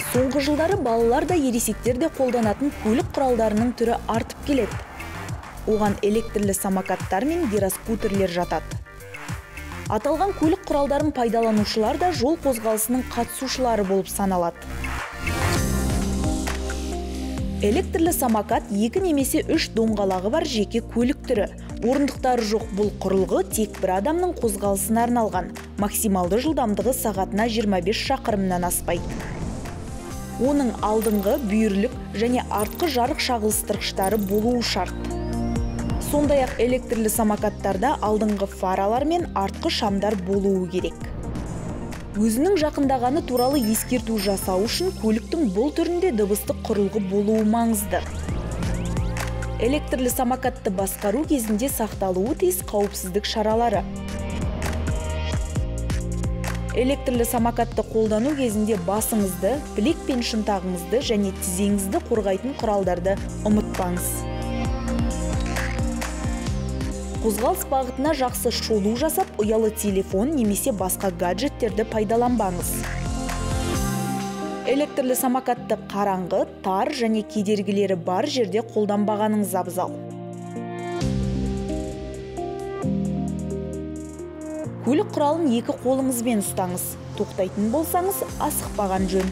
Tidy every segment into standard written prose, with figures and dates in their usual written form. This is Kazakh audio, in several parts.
Соңғы жылдары балалар да ересектер де қолданатын көлік құралдарының түрі артып келеді. Оған электрлі самокаттар мен гироскутерлер жатады. Аталған көлік құралдарын пайдаланушылар да жол қозғалысының қатысушылары болып саналады. Электрлі самокат 2 немесе 3 доңғалағы бар жеке көлік түрі. Орындықтары жоқ бұл құрылғы тек бір адамның қозғалысына арналған. Максималды жылдамдығы сағатына 25 шақырымнан аспайды. Оның алдыңғы, бүйірлік және артқы жарық шағылыстырғыштары болуы шарт. Сондай-ақ электрлі самокаттарда алдыңғы фаралар мен артқы шамдар болуы керек. Өзінің жақындағаны туралы ескерту жасау үшін көліктің бұл түрінде дыбыстық құрылғы болуы маңызды. Электрлі самокатты басқару кезінде сақталуы тиіс қауіпсіздік шаралары. Электрлі самокатты қолдану кезінде басыңызды, білек пен шынтағыңызды және тізеңізді қорғайтын құралдарды ұмытпаңыз. Қозғалыс бағытына жақсы шолу жасап, ұялы телефон немесе басқа гаджеттерді пайдаланбаңыз. Электрлі самокатты қараңғы, тар және кедергілері бар жерде қолданбағаныңыз абзал. Көлік құралын 2 қолыңызбен ұстаңыз. Тоқтайтын болсаңыз, асықпаған жөн.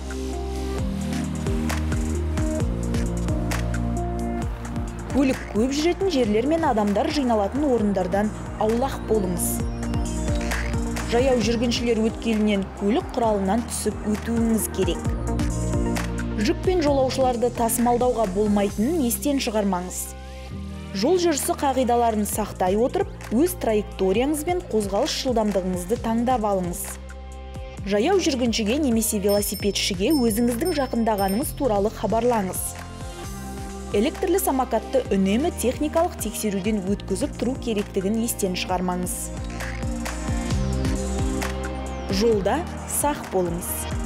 Көлік көп жүретін жерлер мен адамдар жиналатын орындардан аулақ болыңыз. Жаяу жүргіншілер өткелінен көлік құралынан түсіп өтуіңіз керек. Жүк пен жолаушыларды тасымалдауға болмайтынын естен шығармаңыз. Жол жүрісі қағидаларын сақтай отырып, өз траекторияңыз бен қозғалыс жылдамдығыңызды таңдап алыңыз. Жаяу жүргіншіге немесе велосипедшіге өзіңіздің жақындағаныңыз туралы хабарлаңыз. Электрлі самокатты үнемі техникалық тексеруден өткізіп тұру керектігін естен шығармаңыз. Жолда сақ болыңыз.